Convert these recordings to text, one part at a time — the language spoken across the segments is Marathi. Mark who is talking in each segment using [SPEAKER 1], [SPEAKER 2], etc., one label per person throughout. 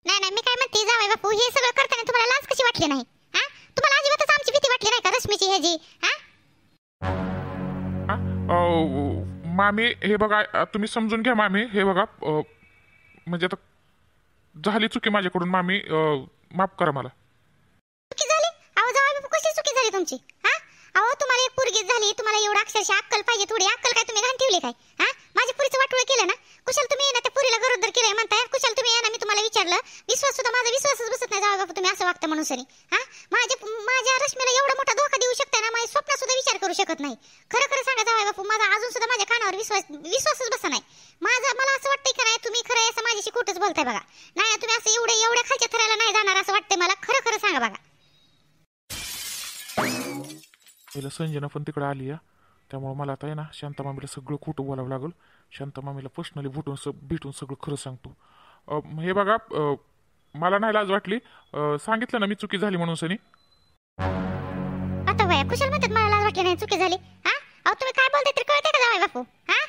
[SPEAKER 1] नाही नाही, मी काय म्हणते जावई बापू, हे सगळं करताना तुम्हाला लाज कशी वाटली नाही? हा, तुम्हाला अजिबातच आमची भीती वाटली नाही का रश्मीची ह्याची? हा,
[SPEAKER 2] मामी हे बघा, तुम्ही समजून घ्या मामी, हे बघा म्हणजे आता झाली चुकी माझ्याकडून मामी, माफ करा मला.
[SPEAKER 1] चुकी झाली? अहो जावई बापू, कशी चुकी झाली तुमची? हा, अहो तुम्हाला एक पोरगी झाली, तुम्हाला एवढं अक्षरशः अक्कल पाहिजे, थोडी अक्कल काय तुम्ही घाण ठेवली काय? हा, माझ्या पुरीचं वाटोळं केलं ना, कुशाल तुम्ही ना त्या पुरीला गरोदर केलंय म्हणताय, कुशाल तुम्ही ना, मी तुम्हाला विचारलं, विश्वास सुद्धा माझा विश्वासच बसत नाही जावई बापू, तुम्ही असं वागता म्हणून सरी. हा, माझ्या रश्मीला एवढा मोठा धोका देऊ शकता ना, माझ्या स्वप्नात सुद्धा विचार करू शकत नाही. खरं खरं सांगा जावई बापू, माझा अजून सुद्धा माझ्या कानावर विश्वासच बसत नाही. मला असं वाटतंय की नाही, तुम्ही खरं असं माझ्याशी खोटंच बोलताय बघा. नाही, तुम्ही असं एवढ्या खालच्या थराला नाही जाणार असं वाटतंय मला. खरं खरं सांगा बघा.
[SPEAKER 2] पहिलं संजना पण तिकडे आली आहे, त्यामुळे मला आता आहे ना शांता मामीला सगळं खोटं बोलावं लागेल. शांता मामीला पर्सनली भेटून सगळं खरं सांगतो. हे बघा, मला नाही लाज वाटली, सांगितलं ना मी चुकी झाली म्हणून सनी.
[SPEAKER 1] आता वया कुशल म्हणतात मला लाज वाटली नाही, चुकी झाली. हा, अहो तुम्ही काय बोलताय तर कळतंय का जावई बापू? हा,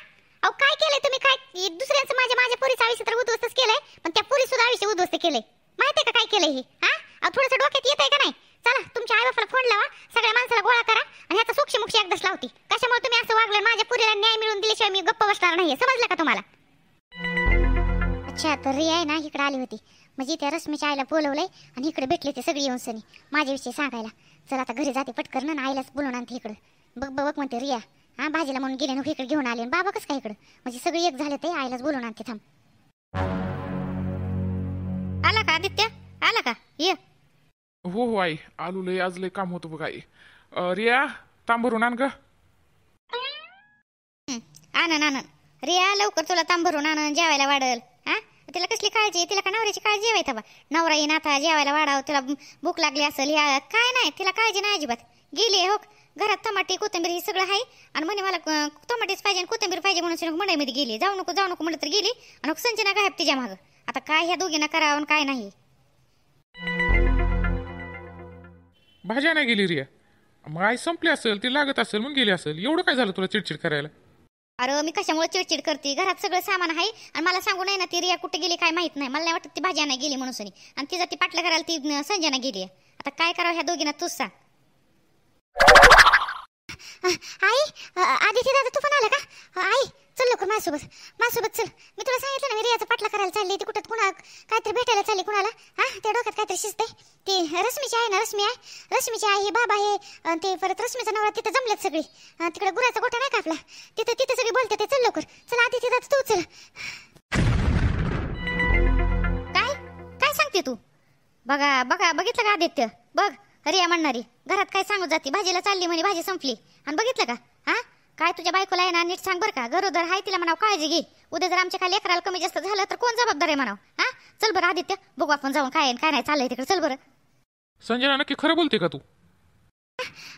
[SPEAKER 1] अहो काय केलंय तुम्ही? काय दुसऱ्यांचं माझ्या पोरीचं आयुष्य तर उद्ध्वस्तच केलंय, पण त्या पोरी सुद्धा आयुष्य उद्ध्वस्त केलंय. माहितीये का काय केलंय हे? हा, अहो थोडंसं डोक्यात येतंय का नाही? चला तुमच्या आई बापाला फोन लावा, सगळ्या माणसाला गोळा करा आणि ह्याचा सूक्ष्म एकदाच लावती. कशामुळे तुम्ही असं वागलं? माझ्या पुरीला न्याय मिळवून दिल्याशिवाय मी गप्प बसणार नाहीये, समजलं का तुम्हाला? अच्छा, तर रिया आहे ना इकडे आली होती, म्हणजे त्या रश्मीच्या आईला बोलवलंय आणि इकडे भेटले ते सगळी येऊन सनी माझ्याविषयी सांगायला. चल आता घरी जाते पटकन ना, आईलाच बोलवून आणते इकडं. बघ म्हणते रिया, हा भाजीला म्हणून गेले नको इकडे घेऊन आले, बाबा कसं काय इकडं? म्हणजे सगळी एक झाले ते, आईलाच बोलवून आणते. थांब. आला का आदित्य? आला का? ये.
[SPEAKER 2] हो आई आलू, लय आज लय काम होतं बघ आई. रिया तांब भरून आण ग.
[SPEAKER 1] आनंद रिया, लवकर तुला तांब भरून आनंद, जेवायला वाढल. हा, तिला कसली काळजी? तिला का नवऱ्याची काळजी आहे? बा नवरा येईन आता, जेवायला वाढाव, तिला भूक लागली असेल, ह्या काय नाही, तिला काळजी नाही अजिबात. गेली हो घरात, टमाटे कोथिंबीर हे सगळं आहे आणि म्हणे मला टमाटेच पाहिजे आणि कोथिंबीर पाहिजे म्हणून मंडईमध्ये गेली. जाऊ नको म्हणलं तर गेली आणि संजना गायब तिच्या मागं. आता काय ह्या दोघींना करावं काय नाही.
[SPEAKER 2] भाज्या नाही गेली रिया, मग आई संपली असेल, ती लागत असेल मग गेली असेल. एवढं काय झालं तुला चिडचिड करायला?
[SPEAKER 1] अरे मी कशामुळे चिडचिड करते? घरात सगळं सामान आहे आणि मला सांगू नाही ना ती रिया कुठे गेली काय माहित नाही. मला नाही वाटत ती भाज्या नाही गेली म्हणून सनी, आणि तिचा ती पाटलं करायला ती संजना गेली. आता काय करावं ह्या दोघींना तूच सांग. आई, आदिती दादा तू पण आला का? आई चल लवकर माझ्यासोबत चल. मी तुला सांगितलं ना मी रियाचा पाटला करायला चालली, ती कुठं कुणा काहीतरी भेटायला चालली कुणाला. हा, त्या डोक्यात काहीतरी शिजते. ती रश्मीची आहे ना, रश्मीची आई, बाबा आहे ते, परत रश्मीचा नवरा तिथं जमल्यात सगळी. तिकडे गुराचा गोठा नाही का आपला, तिथं सगळी बोलते ते. चल लवकर चल आदिती दादा तू चल. काय सांगते तू? बघितलं का आदित्य? बघ रिया म्हणणारी घरात काय सांगू जाती, भाजीला चालली म्हणे, भाजी संपली. आणि बघितलं का? हा, काय तुझ्या बायकोला आहे ना नीट सांग बरं का, गरोदर हाय तिला म्हणाव काळजी घे. उद्या जर आमच्या खाली लेकराला कमी जास्त झालं तर कोण जबाबदार आहे म्हणाव. हा, चल बरं आदित्य, बघू आपण जाऊन काय नाही चाललंय तिकडे. चल बरं.
[SPEAKER 2] संजना नक्की खरं बोलते का तू?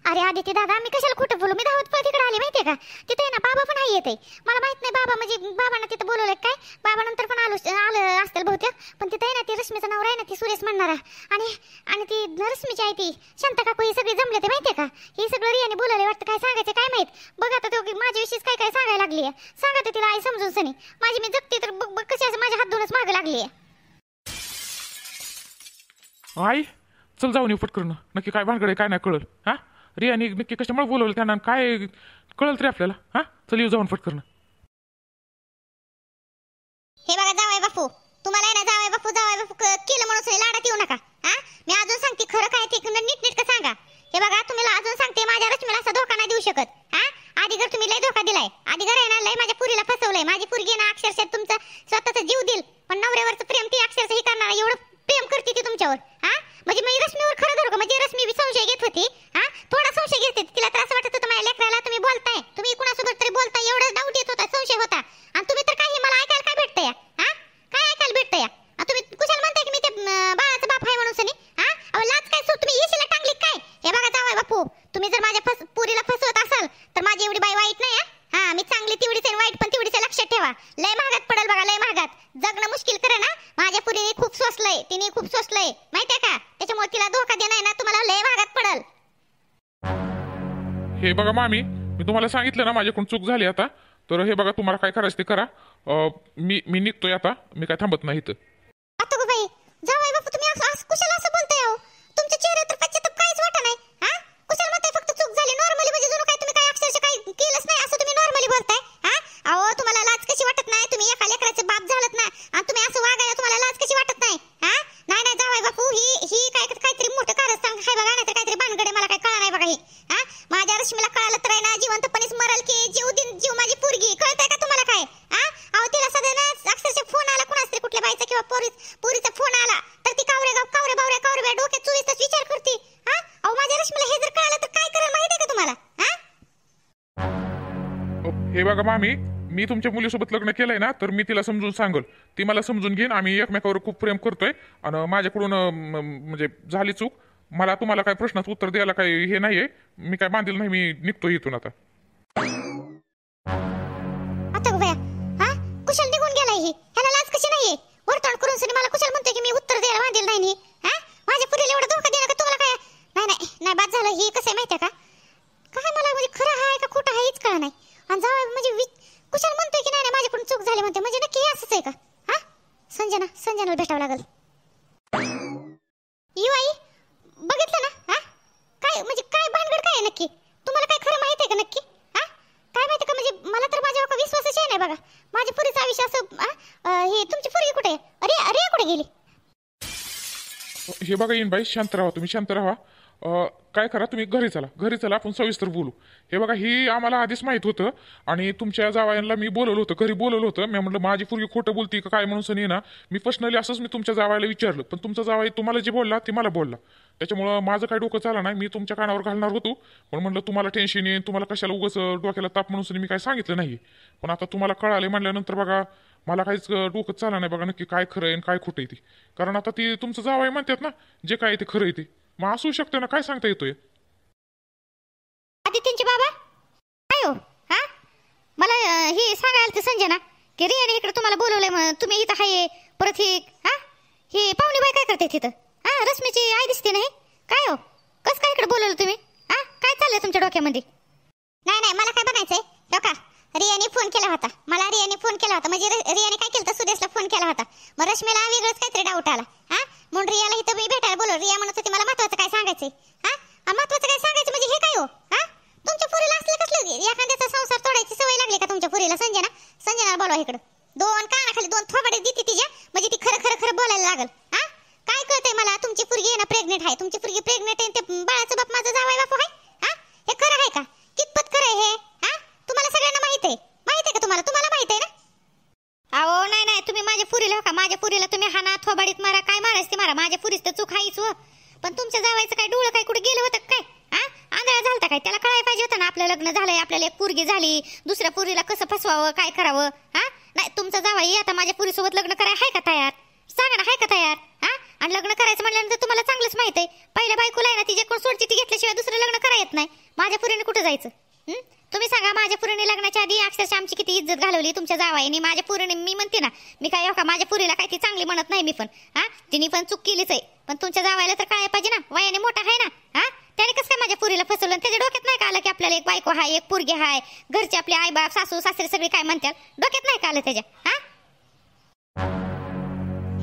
[SPEAKER 1] अरे आदित्य दादा, मी कशाला खोटं बोलू? मी धावत पळ तिकडे आले माहितीये का? तिथे ना बाबा पण आहे येते. मला माहित नाही बाबा म्हणजे बाबांना तिथं बोलवलंय काय, बाबा नंतर पण आलं असतील बहुतेक. पण तिथे आहे ना ती रश्मीचा नवरा आहे ना, ती सुरेश म्हणणारा, आणि ती रश्मीची आहे ती शांता काकू, ही सगळी जमले ते माहितीये का? ही सगळं रियाने बोलवले वाटतं. काय सांगायचं काय माहित. बघ आता तो माझ्याविषयीच काय सांगायला लागली आहे. सांगा तिला आई समजून सनी, माझी मी जगते तर बघ कशी असं माझ्या हात धुवूनच मागे लागली आहे.
[SPEAKER 2] आई चल जाऊन येऊ पटकन, नक्की काय भानगड आहे काय नाही कळलं. हा, रियाने नक्की कशामुळे बोलवलं त्यांना, काय कळलं तरी आपल्याला. हा, चल येऊ जाऊन पटकन.
[SPEAKER 1] हे बघा जावई बापू, तुम्हाला आहे ना जावई बापू केलं म्हणून लाडात येऊ नका. हा, मी अजून सांगते खरं काय ते नीट सांगा. हे बघा तुम्हाला अजून सांगते, माझ्या रश्मीला असा धोका नाही देऊ शकत. हा, आधी घर तुम्ही लय धोका दिलाय. आधी घर आहे ना लय माझ्या पुरीला फसवलंय. माझी पुरगी ना अक्षरशः तुमचा स्वतःचा जीव देईल, पण नवऱ्यावरचं प्रेम ती अक्षरशः ही करणार. एवढं प्रेम करते ती तुमच्यावर. हा, म्हणजे मी रश्मीवर खरं धरू का? म्हणजे रश्मी संशय घेत होती. हा, थोडा संशय घेते, तिला त्रास वाटत होता माझ्या लेकराला. तुम्ही बोलताय, तुम्ही कुणासोबत तरी बोलताय, एवढं डाऊट येत होता, संशय होता. आणि तुम्ही तर काही मला ऐकायला काय भेटतंय? हा, काय ऐकायला भेटतंय? तुम्ही कुशाल म्हणताय की मी ते बाळाचा बाप आहे म्हणून सनी. हा, अहो लाज काय तुम्ही येशीला टांगली काय? हे बघा जावई बापू, तुम्ही जर माझ्या पुरीला फसवत असाल तर माझी एवढी बाई वाईट नाही. हा, मी चांगली तेवढीच आहे, वाईट पण तेवढीच आहे, लक्षात ठेवा. लय महागात पडेल बघा, लय महागात. जगणं मुश्किल करे ना. माझ्या पुरीने खूप सोसलंय, तिने खूप सोसलंय माहितीये का? त्याच्यामुळे तिला धोका देणार ना, तुम्हाला लय महागात पडेल.
[SPEAKER 2] हे बघा मामी, मी तुम्हाला सांगितलं ना माझ्याकडून चूक झाली आता. तर हे बघा तुम्हाला काय करायचं ते करा. मी निघतोय आता, मी काय थांबत नाही इथं.
[SPEAKER 1] आता गो बाई, जाऊ कुशाला असं बोलताय अहो? तुमच्या चेहऱ्यावर तर पश्चाताप काहीच वाटत नाही. हा कुशाला म्हणताय फक्त चूक झाली नॉर्मली, म्हणजे जणू काय तुम्ही काय अक्षरशः काही केलंच नाही असं तुम्ही नॉर्मली बोलताय. हा अहो तुम्हाला लाज कशी वाटत नाही? तुम्ही एका लेकराचे बाप झालात ना, आणि तुम्ही असं वागायला तुम्हाला लाज कशी वाटत नाही? हा नाही नाही जावाई बापू, ही काहीतरी मोठं कारस्थान आहे बघा, नाही तर काहीतरी भानगडे, मला काय कळा नाही बघा. ही हा माझ्या रश्मीला कळालं तर आहे ना जिवंतपणीच मरल की जीव माझी पोरगी. कळतंय का तुम्हाला काय? हा अहो तिला सध्या ना अक्षरशः फोन आला कुणाच तरी कुठल्या बाईचा किंवा पोरीचा फोन आला तर ती कावरे डोक्यात 24 तास विचार करते. हा अहो माझ्या रश्मीला हे जर कळालं तर काय करेल माहिती आहे का तुम्हाला? हा
[SPEAKER 2] हे बघा मामी, मी तुमच्या मुलीसोबत लग्न केलंय ना, तर मी तिला समजून सांगल, ती मला समजून घेईन. आम्ही एकमेकावर खूप प्रेम करतोय आणि माझ्याकडून म्हणजे झाली चूक. मला तुम्हाला काय प्रश्नाचं उत्तर द्यायला काही हे नाहीये. मी काय बांधील नाही, मी निघतो इथून आता.
[SPEAKER 1] आता बया हा कुशल निघून गेलाय. ही ह्याला लाज कशी नाहीये? वर्तन करून सनी मला कुशल म्हणतोय की मी उत्तर द्यायला बांधील नाही. हा माझ्या पुरीला एवढा धोका देणं का तुम्हाला काय? नाही बाद झालं. ही कसं आहे माहितीये का, काय मला म्हणजे खरं आहे का खोटं आहे हेच कळा नाही. आणि जावं म्हणजे कुशल म्हणतोय की नाही माझ्याकडून चूक झाली म्हणते, म्हणजे नक्की हे असंच आहे का? हा संजनाला भेटावं लागल. यू आई बघितलं ना? हा काय म्हणजे काय भानगड काय आहे नक्की? तुम्हाला काय खरं माहिती आहे का नक्की? हा काय माहिती का, म्हणजे मला तर माझ्यावर विश्वासच आहे नाही बघा. माझ्या पुरीचा आयुष्य असं हे तुमची पुरी कुठे आहे? अरे कुठे गेली?
[SPEAKER 2] हे बघा येईन बाई, शांत राहा, तुम्ही शांत राहा. काय करा, तुम्ही घरी चला, आपण सविस्तर बोलू. हे बघा, ही आम्हाला आधीच माहित होतं आणि तुमच्या जावयांना मी बोलवलं होतं, घरी बोलवलं होतं. मी म्हटलं माझी पोरगी खोटं बोलती का काय म्हणून सनी ना, मी पर्सनली असंच मी तुमच्या जावयाला विचारलं, पण तुमचा जावई तुम्हाला जे बोलला ते मला बोलला. त्याच्यामुळं माझं काय डोकं चाललं नाही. मी तुमच्या कानावर घालणार होतो, पण म्हटलं तुम्हाला टेन्शन येईल, तुम्हाला कशाला उगाच डोक्याला ताप म्हणून सनी मी काय सांगितलं नाही. पण आता तुम्हाला कळाले म्हणल्यानंतर बघा मला काहीच डोकं चाललं नाही बघा, नक्की काय खरं आहे काय खोटं आहे ते. कारण आता ती तुमचं जावई म्हणतात ना, जे काय ते खरं आहे ते मग असू शकतं ना, काय सांगता येतोय.
[SPEAKER 1] आदित्यचे बाबा काय हो? हा मला हे सांगायला ते संजना की रियाने इकडे तुम्हाला बोलवलंय म्हणून तुम्ही इथं आहे. परत ही हा ही पाहुणी बाई काय करते तिथं? हा रश्मीची आई दिसते नाही काय हो? कसं काय इकडे बोलवलं तुम्ही? हा काय चाललंय तुमच्या डोक्यामध्ये? नाही मला काय बनायचंय डोका. रियाने फोन केला होता म्हणजे रियाने काय केलं, सुदेशला फोन केला होता. मग रश्मीला वेगळंच काहीतरी डाऊट आला. हा म्हणून रियाला इथं मी भेटायला बोलवलं. रिया म्हणत होती मला महत्वाचं काय सांगायचंय. हा महत्वाचं काय सांगायचं म्हणजे हे काय हो? हा तुमच्या पुरीला असलं कसलं एखाद्याचा संसार तोडायची सवय लागली का तुमच्या पुरीला? संजना बोलवा इकडं. दोन कानाखाली दोन थोबाडे देते तिच्या, म्हणजे ती खरं बोलायला लागल. हा काय कळतंय मला? तुमची पुरगी आहे ना प्रेग्नेंट आहे. तुमची पुरगी प्रेग्नेंट आहे, ते बाळाचा बाप माझा जावई बापू आहे. हा हे खरं आहे का? कितपत खरं आहे हे? हा तुम्हाला सगळ्यांना माहित आहे का? तुम्हाला माहित आहे ना? अहो नाही तुम्ही माझ्या पुरीला हो का, माझ्या पुरीला तुम्ही हाना थोबाडीत मारा, काय मारायचं ते मारा. माझ्या पुरीच तर चूक हाईच हो. पण तुमच्या जावायचं काय डोळं काय कुठे गेलं होतं काय? हा आंधळा झालता काय? त्याला कळायला पाहिजे होतं ना आपलं लग्न झालंय, आपल्याला एक पुरगी झाली, दुसऱ्या पुरीला कसं फसवावं काय करावं. हा नाही तुमचा जावाई आता माझ्या पुरीसोबत लग्न करायला आहे का तयार? सांगा ना, आहे का तयार? हा आणि लग्न करायचं म्हटल्यानंतर तुम्हाला चांगलंच माहित आहे, पहिल्या बायकोला आहे ना तिच्या कोण सोडची ती घेतल्याशिवाय दुसरं लग्न करायला येत नाही. माझ्या पुरीने कुठं जायचं? तुम्ही सांगा. माझ्या पुरीने लग्नाच्या आधी अक्षरशः आमची किती इज्जत घालवली तुमच्या जावाईने. माझ्या पुरीने, मी म्हणते ना, मी काय का माझ्या पुरीला काय ती चांगली म्हणत नाही मी, पण हा तिने पण चूक केलीच आहे. पण तुमच्या जावायला तर काय पाहिजे ना, वयाने मोठा आहे ना. हा त्याने कसं काय माझ्या पुरीला फसवलं? त्याच्या डोक्यात नाही का आलं की आपल्याला एक बायको हाय, एक पुरगी हाय, घरचे आपले आई बाप सासू सासरे सगळे काय म्हणतात? डोक्यात नाही का आलं त्याच्या? हा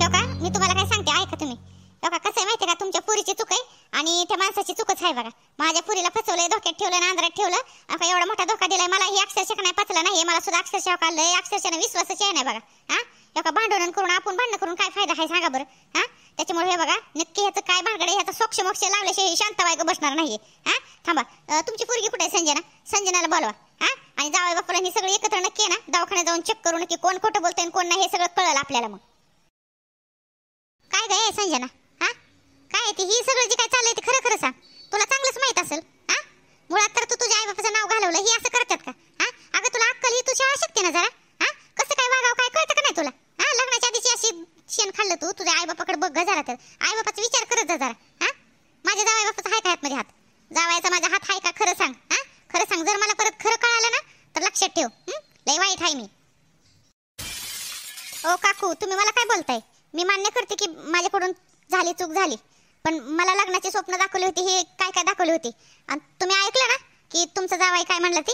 [SPEAKER 1] हो का? मी तुम्हाला काय सांगते ऐका तुम्ही. बघा कसं आहे माहिती का, तुमच्या पुरीची चूक आहे आणि त्या माणसाची चूकच आहे बघा. माझ्या पुरीला फसवलंय, धोक्यात ठेवलं, नांदरात ठेवलं. आता एवढा मोठा धोका दिलाय मला. ही अक्षरशः नाही पचला नाही मला सुद्धा. अक्षरशः काढलंय, अक्षरशः विश्वासच आहे नाही बघा. हा एका भांडण करून आपण भांडण करून काय फायदा आहे सांगा बरं? हा त्याच्यामुळे हे बघा नक्की ह्याचं काय भानगड आहे, ह्याचा सोक्ष मोक्ष लावल्याशिवाय शांत बायको बसणार नाहीये. हा थांबा, तुमची पुरगी कुठे आहे? संजनाला बोलवा. हा आणि जावई बापूला ही सगळं एकत्र नक्की आहे ना, दवाखान्यात जाऊन चेक करू नक्की कोण खोटं बोलतंय कोण नाही, हे सगळं कळलं आपल्याला. मग काय गं संजना, हा काय ती ही सगळं जे काय चाललंय ते खरं सांग. तुला चांगलंच माहित असेल. हा मुळात तर तू तुझ्या आई बापाचं नाव घालवलं, ही असं करतात का? हा अगं तुला अक्कल ही तुझी आवश्यकते ना जरा. हा कसं काय वागावं काय कळतं का नाही तुला? हा लग्नाच्या आधीची अशी शेण खाल्लं तू. तुझ्या आई बापाकडे बघ जरा, तर आई बापाचा विचार करत जा जरा. हा माझ्या जावई बापाचा हाय का हातमध्ये हात? जावायचा माझा हात हाय का? खरं सांग. हा खरं सांग. जर मला परत खरं कळालं ना तर लक्षात ठेव, लय वाईट आहे मी. ओ काकू तुम्ही मला काय बोलताय? मी मान्य करते की माझ्याकडून चूक झाली, पण मला लग्नाची स्वप्न दाखवली होती, हे काय दाखवली होती. आणि तुम्ही ऐकलं ना की तुमचं जावई काय म्हणलं ते?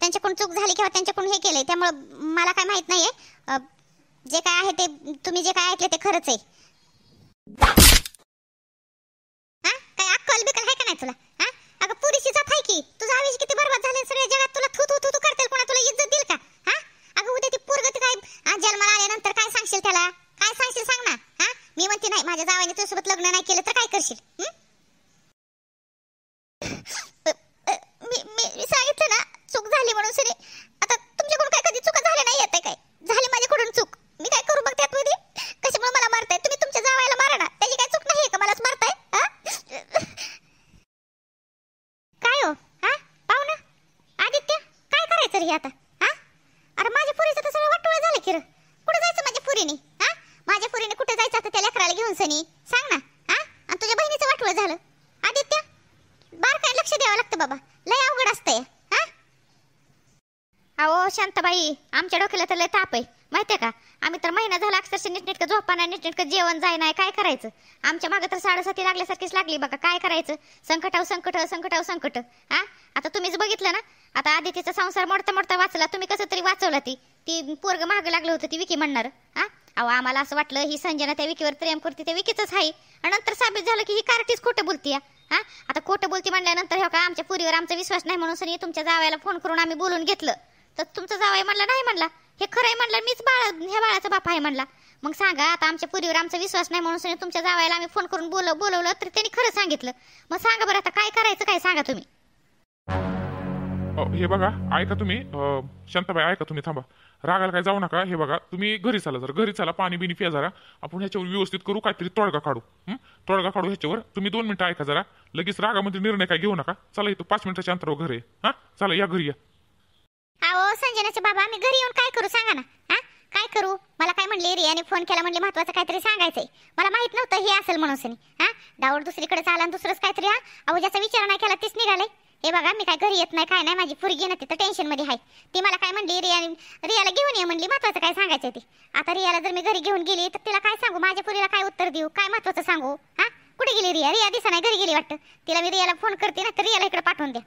[SPEAKER 1] त्यांच्याकडून चूक झाली किंवा त्यांच्याकडून हे केलंय, त्यामुळं मला काय माहित नाहीये. जे काय आहे ते तुम्ही जे काय ऐकले ते खरंच आहे. जावेची किती बरबाद झाले सगळ्या जगात तुला थू थू थू थू करतील कोणा तुला इज्जत देईल का हा अगं उद्या ती पोरग ते काय जन्माला आल्यानंतर काय सांगशील त्याला काय सांगशील सांग ना हा मी म्हणते नाही माझ्या जावाने तुझ्यासोबत लग्न नाही केलं तर काय करशील मी सांगितलं ना चूक झाली म्हणून सरी आता तुमच्याकडून काय कधी चुका झाल्या नाही येते काय झाली माझ्याकडून चूक मी काय करू मग त्यात मध्ये कशामुळे मला मारताय तुम्ही तुमच्या जावायला मारा ना त्याची काय चूक नाही का मलाच मारताय काय हो हा पाहुणा आदित्य काय करायचं रे आता हा अरे माझ्या पुरीचं तर सगळं वाटोळं झालं की रे कुठे जायचं माझ्या पुरीने हा माझ्या पुरीने कुठे जायचं आता त्या लेकराला घेऊन सनी सांग ना हा आणि तुझ्या बहिणीचं वाटोळं झालं आदित्य बार काय लक्ष द्यावं लागतं बाबा लय अवघड असतंय हा अहो शांताबाई आमच्या डोक्याला तर लय ताप आहे माहितीये का आम्ही तर महिना झाला अक्षरशः नीटनेटकं झोपाना नीटनेटकं जेवण जाय नाही काय करायचं आमच्या मागे तर 7:30 लागल्यासारखीच लागली बघा काय करायचं संकटाव संकट हा आता तुम्हीच बघितलं ना आता आदितीचा संसार मोडता मोडता वाचला तुम्ही कसं तरी वाचवला ती पोरग मागे लागलं होतं ती विकी म्हणणार हा अहो आम्हाला असं वाटलं ही संजना त्या विकीवर प्रेम करते त्या विकीच आहे आणि नंतर साबित झालं की ही कार्टीच खोटं बोलती हा आता खोटं बोलती म्हणल्यानंतर हे का आमच्या पुरीवर आमचा विश्वास नाही म्हणून सनी तुमच्या जावयाला फोन करून आम्ही बोलून घेतलं तर तुमचा जावई म्हणला नाही म्हणला हे खरं आहे म्हणलं मीच ह्या बाळाचा बाप आहे म्हणला मग सांगा आता आमच्या पुरीवर आमचा विश्वास नाही म्हणून सनी तुमच्या जावयाला आम्ही फोन करून बोलवलं तर त्यांनी खरं सांगितलं मग सांगा बरं आता काय करायचं काय सांगा तुम्ही
[SPEAKER 2] हे बघा ऐका तुम्ही शांताबाई ऐका तुम्ही थांबा रागाला काय जाऊ नका हे बघा तुम्ही घरी चाला जरा घरी चाला पाणी बिनी पिया जरा आपण ह्याच्यावर व्यवस्थित करू काहीतरी तोडगा काढू ह्याच्यावर तुम्ही 2 मिनिटं ऐका जरा लगेच रागामध्ये निर्णय काय घेऊ नका चला इथं 5 मिनिटाच्या अंतरावर घर आहे हा चला या घरी या
[SPEAKER 1] अहो संजनाचे बाबा मी घरी येऊन काय करू सांगा ना हा काय करू मला काय म्हणले रियाने फोन केला म्हणले महत्वाचं काहीतरी सांगायचंय मला माहित नव्हतं हे असेल म्हणून सनी हा डाऊट दुसरीकडे चाला आणि दुसरंच काहीतरी हा अहो ज्याचा विचार नाही केला तीच निघाले हे बघा मी काय घरी येत नाही काय नाही माझी पोरगी ना तिथं टेन्शन मध्ये आहे ती मला काय म्हणली रियाला घेऊन ये म्हणली महत्वाचं काय सांगायचं ती आता रियाला जर मी घरी घेऊन गेली तर तिला काय सांगू माझ्या पुरीला काय उत्तर देऊ काय महत्वाचं सांगू हा कुठे गेली रिया दिसा नाही घरी गेली वाटतं तिला मी रियाला फोन करते ना तर रियाला इकडे पाठवून द्या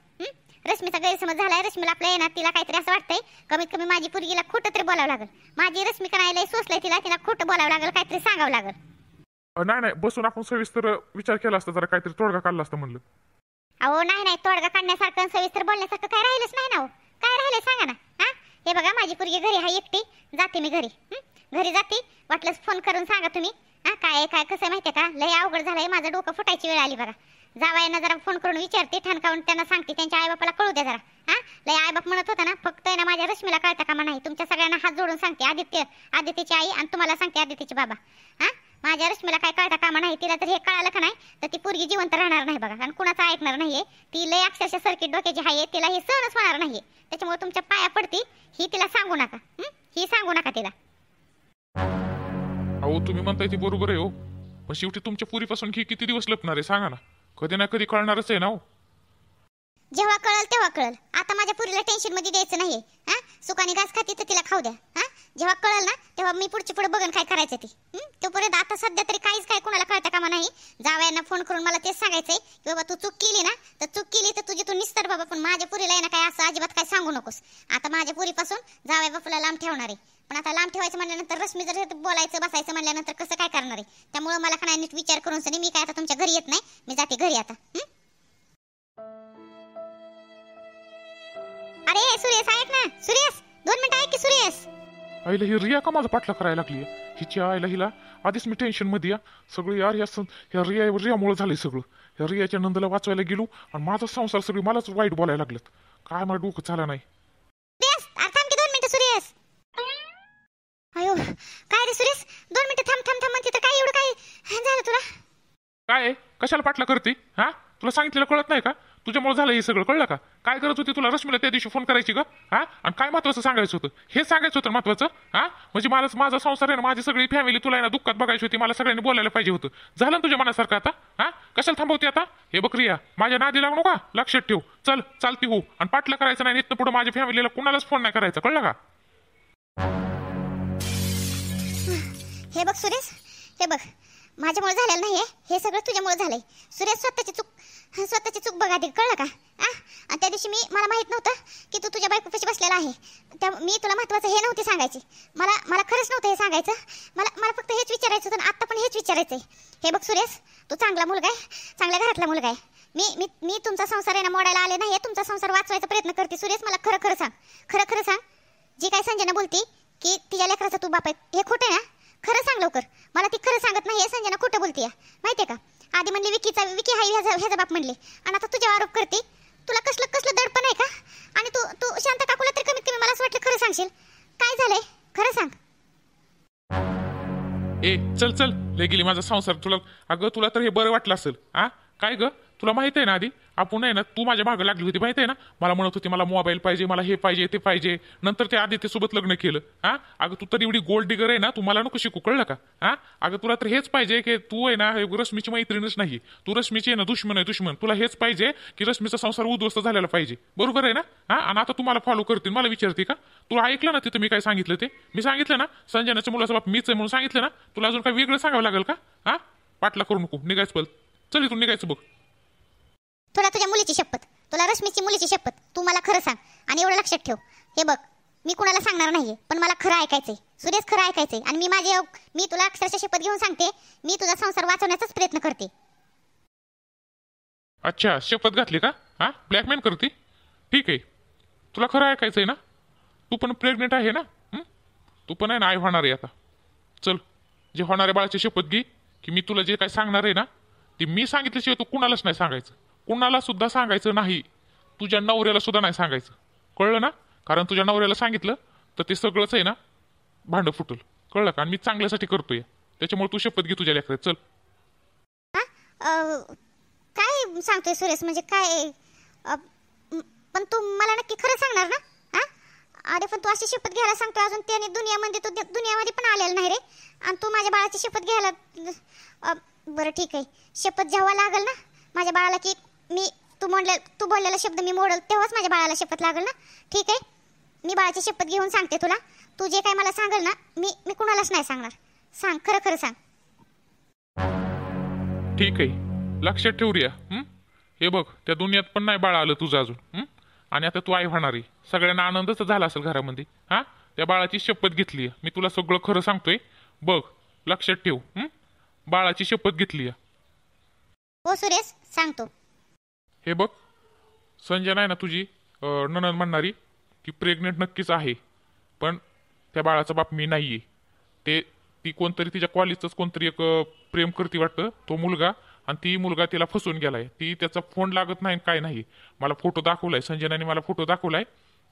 [SPEAKER 1] रश्मीचा गैरसमज झालाय रश्मीला आपल्या येणार तिला काहीतरी असं वाटतंय कमीत कमी माझी पुरगीला खोटं तरी बोलावं लागेल माझी रश्मी करायला सोसलंय तिला खोटं बोलावं लागेल काहीतरी सांगावं लागेल
[SPEAKER 2] नाही बसून आपण सविस्तर विचार केला असता जरा काहीतरी तोडगा काढला असतं म्हणलं
[SPEAKER 1] अहो नाही तोडगा काढण्यासारखं सविस्तर बोलण्यासारखं काय राहिलंच नाही ना काय राहिलंय सांगा ना हा हे बघा माझी पुरगी घरी आहे एकटी जाते मी घरी जाते वाटलंच फोन करून सांगा तुम्ही हा काय कसं माहितीये का लय अवघड झालंय माझं डोकं फुटायची वेळ आली बघा जावयाना जरा फोन करून विचारते ठणकावून त्यांना सांगते त्यांच्या आईबापाला कळू द्या जरा हा लय आईबाप म्हणत होता ना फक्त ना माझ्या रश्मीला कळता कामा नाही तुमच्या सगळ्यांना हात जोडून सांगते आदित्यची आई आणि तुम्हाला सांगते आदित्यचे बाबा हा माझ्या रश्मीला काय कळता कामा नाही तिला तर हे कळालं का नाही तर ती पोरगी जिवंत राहणार नाही बघा आणि कुणाचं ऐकणार नाहीये ती लय अक्षरशः सर्किट डोक्याची आहे तिला हे सहनच होणार नाहीये त्याच्यामुळे तुमच्या पाया पडती ही तिला सांगू नका ही सांगू नका तिला
[SPEAKER 2] अहो तुम्ही म्हणताय ती बरोबर आहे हो पण शेवटी तुमच्या पुरीपासून किती दिवस लपणार आहे सांगा ना कधी ना कधी कळणारच आहे ना हो
[SPEAKER 1] जेव्हा कळल तेव्हा कळल आता माझ्या पुरीला टेन्शन मध्ये द्यायचं नाहीये हा सुकाने घास खाती तर तिला खाऊ द्या हा जेव्हा कळल ना तेव्हा मी पुढे बघन काय करायचं ती तोपर्यंत आता सध्या तरी काहीच काय कोणाला कळतं कामा नाही जावयांना फोन करून मला तेच सांगायचंय की बाबा तू चूक केली ना तर चूक केली तर तुझी तू निस्तर बाबा पण माझ्या पुरीला आहे ना काय असं अजिबात काय सांगू नकोस आता माझ्या पुरीपासून जावया बापूला लांब ठेवणार आहे पण आता लांब ठेवायचं म्हणल्यानंतर रश्मी जर बोलायचं बसायचं म्हणल्यानंतर कसं काय करणार आहे त्यामुळे मला काय नीट विचार करून सनी मी काय आता तुमच्या घरी येत नाही मी जाते घरी आता अरे सुरेश ऐक ना सुरेश 2 मिनिटं ऐक की सुरेश
[SPEAKER 2] आईला ही रिया का माझा पाठला करायला लागली हिच्या आईला हिला आधीच मी टेन्शन मध्ये सगळं यार ह्या रियामुळे झालंय सगळं ह्या रियाच्या नंदला वाचवायला गेलो आणि माझा संसार सगळी मलाच वाईट बोलायला लागलेत काय मला डोकं चाला नाही
[SPEAKER 1] थांब की 2 मिनिटं सुरेश अयो काय रे सुरेश 2 मिनिटं थांब म्हणते तर काय एवढं काय झालं तुला
[SPEAKER 2] काय कशाला पाठला करते हा तुला सांगितलेलं कळत नाही का तुझ्यामुळे झालं हे सगळं कळलं का काय करत होती तुला रश्मीला त्या दिवशी फोन करायची का हा आणि काय महत्वाचं सांगायचं होतं हे सांगायचं होतं महत्वाचं हा म्हणजे मला माझा संसार आहे ना माझी सगळी फॅमिली तुला ना दुःखात बघायची होती मला सगळ्यांनी बोलायला पाहिजे होतं झालं ना तुझ्या मनासारखं आता हा कशाला थांबवते आता हे बघ रिया माझ्या नादी लागू का लक्षात ठेव चालती हो आणि पाठला करायचं नाही इथनं पुढे माझ्या फॅमिलीला कुणालाच फोन नाही करायचा कळलं का
[SPEAKER 1] हे बघ सुरेश हे बघ माझ्यामुळे झालेलं नाहीये हे सगळं तुझ्यामुळे झालंय सुरेश स्वतःची चूक बघा दे कळलं का आणि त्या दिवशी मला माहित नव्हतं की तू तुझ्या बायकोपाशी बसलेला आहे मी तुला महत्वाचं हे नव्हते सांगायचे मला खरंच नव्हतं हे सांगायचं मला फक्त हेच विचारायचं होतं आता पण हेच विचारायचंय हे बघ सुरेश तू चांगला मुलगा आहे चांगल्या घरातला मुलगा आहे मी मी मी तुमचा संसार आहे ना मोडायला आले नाही, तुमचा संसार वाचवायचा प्रयत्न करते. सुरेश मला खरं खरं सांग, खरं खरं सांग. जी काय संजना बोलती की तिच्या लेकराचा तू बाप आहे, हे खोटं आहे ना? खरं सांग लवकर. मला ती खरं सांगत नाही, हे संजना खोटं बोलते माहितीये का? आधी म्हणली विकी हाय ह्याचा बाप म्हणले, आणि आता तुझ्यावर आरोप करते. तुला कसलं कसलं दडपण आहे का? आणि तू तू शांत काकूला तरी कमीत कमी मला असं वाटलं खरं सांगशील. काय झालंय खरं सांग.
[SPEAKER 2] ए चल चल, लय गेली माझा संसार. तुला अगं तुला तर हे बरं वाटलं असेल. काय ग, तुला माहित आहे ना आधी आपण आहे ना, तू माझ्या मागं लागली होती माहिती आहे ना. मला म्हणत होती मला मोबाईल पाहिजे, मला हे पाहिजे ते पाहिजे. नंतर ते आदित्यसोबत लग्न केलं. अगं तू तर एवढी गोल्ड डिगर आहे ना, तू मला नको शिकू, कळलं का? अगं तुला तर हेच पाहिजे की तू आहे ना रश्मीची मैत्रीणच नाही, तू रश्मीची आहे ना दुश्मन आहे दुश्मन. तुला हेच पाहिजे की रश्मीचा संसार उद्ध्वस्त झालेला पाहिजे, बरोबर आहे ना? आणि आता तुम्हाला फॉलो करतील, मला विचारते का? तुला ऐकलं ना तिथं मी काय सांगितलं ते? मी सांगितलं ना संजनाच्या मुलाचा बाप मीच आहे म्हणून सांगितलं ना. तुला अजून काय वेगळं सांगावं लागेल का? पाटला करू नको, निघायचं पल. चल इथून निघायचं बघ.
[SPEAKER 1] तुला तुझ्या मुलीची शपथ, तुला रश्मीची मुलीची शपथ, तू मला खरं सांग. आणि एवढं लक्षात ठेव, हे बघ मी कुणाला सांगणार नाहीये, पण मला खरं ऐकायचंय सुरेश, खरं ऐकायचंय. आणि मी तुला अक्षरशः शपथ घेऊन सांगते, मी तुझा संसार वाचवण्याचाच प्रयत्न करते.
[SPEAKER 2] अच्छा शपथ घातली का? ब्लॅकमेल करते? ठीक आहे, तुला खरं ऐकायचंय ना? तू पण प्रेग्नेंट आहे ना? तू पण आहे ना आई होणार आहे आता. चल, जे होणाऱ्या बाळाची शपथ घे की मी तुला जे काय सांगणार आहे ना ते मी सांगितल्याशिवाय तू कुणालाच नाही सांगायचं, कुणाला सुद्धा सांगायचं नाही. तुझ्या नवऱ्याला सुद्धा नाही सांगायचं, कळलं ना? कारण तुझ्या नवऱ्याला सांगितलं तर ते सगळंच आहे ना भांडं फुटल, कळलं का? आणि मी चांगल्यासाठी करतोय, त्याच्यामुळे तू शपथ घे तुझ्या लेकरात. चल.
[SPEAKER 1] काय सांगतोय सुरेश, म्हणजे काय? पण तू मला नक्की खरं सांगणार ना? अरे पण तू अशी शपथ घ्यायला सांगतो, अजून त्याने दुनियामध्ये पण आलेला नाही रे, आणि तू माझ्या बाळाची शपथ घ्यायला. बरं ठीक आहे, शपथ घ्यावा लागेल ना माझ्या बाळाला की तू बोललेला शब्द मी मोडल, तेव्हाच माझ्या बाळाला शपथ लागेल ना. ठीक आहे, मी बाळाची शपथ घेऊन सांगते तुला. तू जे काय मला सांगेल ना मी कुणालाच नाही सांगणार. सांग, खरं खरं सांग.
[SPEAKER 2] ठीक आहे, लक्षात ठेव रिया. हे बघ त्या दुनियात पण नाही बाळ आलं तुझं अजून, आणि आता तू आई होणारी. सगळ्यांना आनंदच झाला असेल घरामध्ये. त्या बाळाची शपथ घेतली, मी तुला सगळं खरं सांगतोय बघ, लक्षात ठेव. बाळाची शपथ घेतली.
[SPEAKER 1] हो सुरेश, सांगतो.
[SPEAKER 2] हे बघ संजना आहे ना तुझी नणंद म्हणणारी की प्रेग्नेंट नक्कीच आहे, पण त्या बाळाचा बाप मी नाहीये. ती कोणतरी तिच्या कॉलेजच कोणतरी एक प्रेम करती वाटतं तो मुलगा, आणि ती मुलगा तिला फसवून गेलाय. ती त्याचा फोन लागत नाही काय नाही. मला फोटो दाखवलाय, संजनाने मला फोटो दाखवलाय.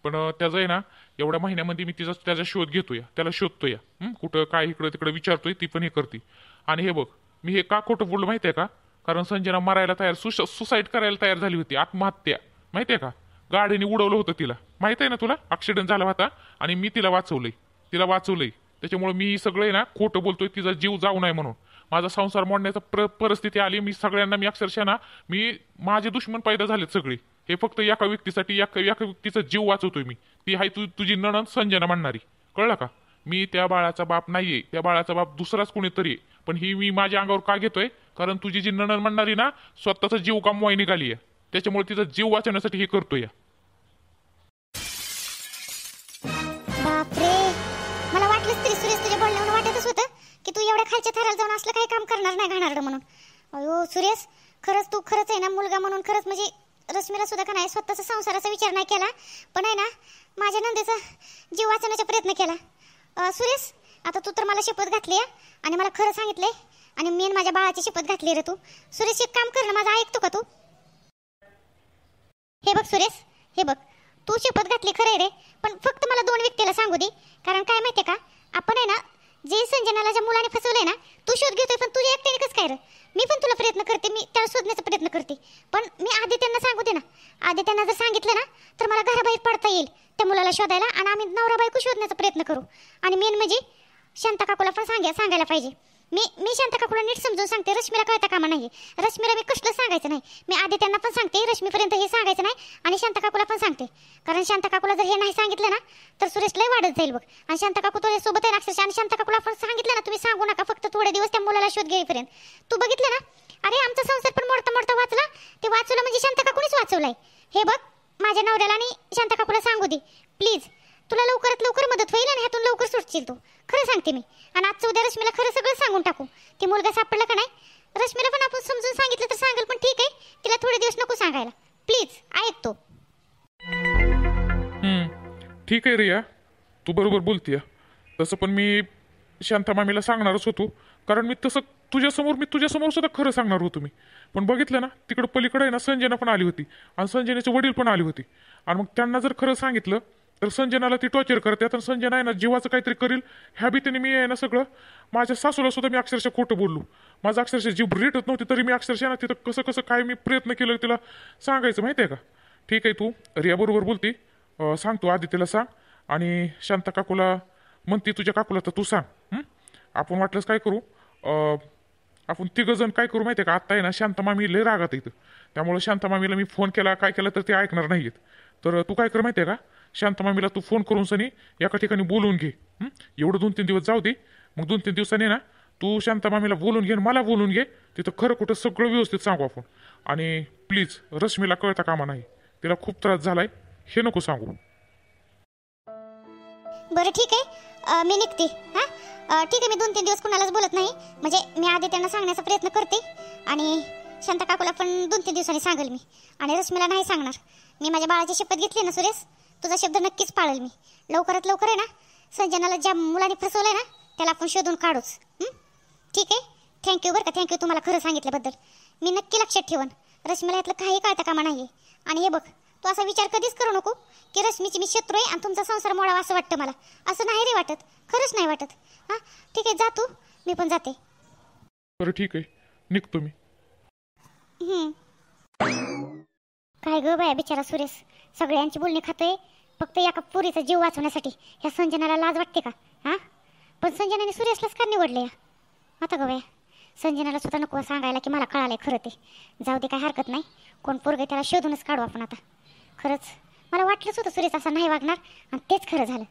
[SPEAKER 2] पण त्याचं आहे ना एवढ्या महिन्यामध्ये मी त्याचा शोध घेतोय, त्याला शोधतोय. कुठं काय इकडं तिकडं विचारतोय, ती पण हे करते. आणि हे बघ मी हे का खोटं बोललो माहितीये का? कारण संजना मरायला तयार, सुसाईड करायला तयार झाली होती, आत्महत्या, माहितीये का? गाडीने उडवलं होतं तिला, माहित आहे ना तुला? ऍक्सिडेंट झाला होता आणि मी तिला वाचवलंय. त्याच्यामुळे मी सगळे ना खोटं बोलतोय, तिचा जीव जाऊ नये म्हणून. माझा संसार मोडण्याचा परिस्थिती आली. मी सगळ्यांना मी अक्षरशः ना माझे दुश्मन पैदा झालेत सगळे. हे फक्त एका व्यक्तीसाठी, एका व्यक्तीचा जीव वाचवतोय मी. ती आहे तुझी नणंद संजना म्हणणारी, कळलं का? मी त्या बाळाचा बाप नाहीये, त्या बाळाचा बाप दुसराच कोणीतरी आहे. पण ही मी माझ्या अंगावर का घेतोय? कारण तुझी जी नणंद म्हणणारी ना स्वतःचा जीव कमवाय निघाली आहे, त्याच्यामुळे तिचा जीव वाचवण्यासाठी हे करतोय.
[SPEAKER 1] बापरे, मला वाटलंच तरी सुरेश तुझ्या बोलण्यावरून वाटतच होतं की तू एवढ्या खालच्या थराला जाऊन असलं काही काम करणार नाही, घाणारडं म्हणून. अयो सुरेश, तू खरंच आहे ना मुलगा म्हणून खरंच म्हणजे रश्मीला सुद्धा का नाही स्वतःचा संसाराचा विचार नाही केला, पण आहे ना माझ्या नंदेचा जीव वाचवण्याचा प्रयत्न केला. सुरेश, आता तू तर मला शपथ घातली आणि मला खरं सांगितलंय, आणि मी माझ्या बाळाची शपथ घातली रे तू. सुरेश एक काम कर ना, माझं ऐकतो का तू? हे बघ सुरेश, हे बघ, तू शपथ घातली खरं रे, पण फक्त मला 2 व्यक्तीला सांगू दे. कारण काय माहितीये का, आपण आहे ना जे संजनाला ज्या मुलाने फसवलंय ना, तू शोध घेतोय, पण तुझ्या एकट्याने कसं काय रे? मी पण तुला प्रयत्न करते, मी त्याला शोधण्याचा प्रयत्न करते, पण मी आदित्यांना सांगू दे ना. आदित्यांना जर सांगितलं ना तर मला घराबाहेर पडता येईल त्या मुलाला शोधायला, आणि आम्ही नवरा बायको शोधण्याचा प्रयत्न करू. आणि मेन म्हणजे शांता काकूला पण सांगायला पाहिजे. मी शांता काकूला नीट समजून सांगते, रश्मीला कळता कामा नाही. रश्मीला मी कसलं सांगायचं नाही. मी आदित्यांना पण सांगते, रश्मीपर्यंत हे सांगायचं नाही, आणि शांता काकूला पण सांगते. कारण शांता काकूला जर हे नाही सांगितलं ना तर सुरेश लय वाढत जाईल बघ. आणि शांता काकू तुझ्या सोबत आहे अक्षरशः. आणि शांता काकूला पण सांगितलं ना तुम्ही सांगू नका, फक्त थोडे दिवस त्या मुलाला शोध घेईपर्यंत. तू बघितलं ना, अरे आमचा संसार पण मोडता वाचला. ते वाचवलं म्हणजे शांता काकूनेच वाचवलाय. हे बघ, माझ्या नवऱ्याला आणि शांता काकूला सांगू दे प्लीज. तुला लवकरात लवकर मदत होईल आणि ह्यातून लवकर सुटशील तू, खरं सांगते मी. आणि आजचं उद्या रश्मीला खरं सगळं सांगून टाकू. ती मुलगा सापडला का नाही, रश्मीला पण आपण समजून सांगितलं तर सांगेल, पण ठीक आहे निक्कीला थोडे दिवस नको सांगायला प्लीज, ऐकतो.
[SPEAKER 2] ठीक आहे रिया, तू बरोबर बोलतीय. तसं पण मी शांता मामीला सांगणारच होतो, कारण मी तुझ्यासमोर सुद्धा खरं सांगणार होतो मी. पण बघितलं ना, तिकडं पलीकडे आहे ना संजना पण आली होती आणि संजनाचे वडील पण आले होते. आणि मग त्यांना जर खरं सांगितलं तर संजनाला ती टॉर्चर करतात आणि संजना आहे ना जीवाचं काहीतरी करील ह्या भीतीने मी आहे ना सगळं. माझ्या सासूला सुद्धा मी अक्षरशः खोटं बोललो. माझं अक्षरशः जीभ रेटत नव्हती तरी मी अक्षरशः ना तिथं कसं कसं काय मी प्रयत्न केलं तिला सांगायचं, माहिती आहे का. ठीक आहे, तू रिया बरोबर बोलती. सांगतो आदित्यला सांग, आणि शांता काकूला म्हणती तुझ्या काकूला तर तू सांग. आपण वाटलंच काय करू, आपण तिघंजण काय करू माहिती आहे का. आत्ता आहे ना शांता मामी लय रागात येतं, त्यामुळे शांता मामीला मी फोन केला काय केला तर ते ऐकणार नाहीयेत. तर तू काय कर माहिती आहे का, शांता मामीला तू फोन करून सनी एका ठिकाणी बोलवून घे. एवढं 2-3 दिवस जाऊ दे, मग 2-3 दिवसांनी ना तू शांता मामीला बोलून घे, मला बोलून घे. तिथं खरं कुठं सगळं व्यवस्थित सांगू आपण. आणि प्लीज रश्मीला कळता कामा नाही, तिला खूप त्रास झालाय हे नको सांगू.
[SPEAKER 1] बरं ठीक आहे, मी निघते. हां ठीक आहे, मी 2-3 दिवस कुणालाच बोलत नाही. म्हणजे मी आधी त्यांना सांगण्याचा प्रयत्न करते आणि शांता काकूला पण 2-3 दिवसांनी सांगेल मी. आणि रश्मीला नाही सांगणार. मी माझ्या बाळाची शपथ घेतली ना सुरेश, तुझा शब्द नक्कीच पाळेल मी. लवकरात लवकर आहे ना संजनाला ज्या मुलाने फसवलंय ना त्याला आपण शोधून काढूच. ठीक आहे, थँक्यू बरं का, थँक्यू तुम्हाला खरं सांगितल्याबद्दल. मी नक्की लक्षात ठेवन. रश्मीला यातलं काही कळता कामा नाही आहे. आणि हे बघ, तू असा विचार कधीच करू नको की रश्मीची मी शत्रू आहे आणि तुमचा संसार मोडावा असं वाटतं मला. असं नाही रे वाटत, खरंच नाही वाटत. हां ठीक आहे, जा तू, मी पण जाते.
[SPEAKER 2] बरं ठीक आहे, निघतो मी.
[SPEAKER 1] काय ग बाया, बिचारा सुरेश सगळ्यांची बोलणी खातोय फक्त एका पुरीचा जीव वाचवण्यासाठी. ह्या संजनाला लाज वाटते का? हां पण संजनाने सुरेशलाच का निवडले या? आता ग बाया, संजनाला सुद्धा नको सांगायला की मला कळालंय खरं ते. जाऊ दे, काय हरकत नाही. कोण पोरगे त्याला शोधूनच काढू आपण आता. खरंच मला वाटलंच होतं सुरेश असा नाही वागणार आणि तेच खरं झालं.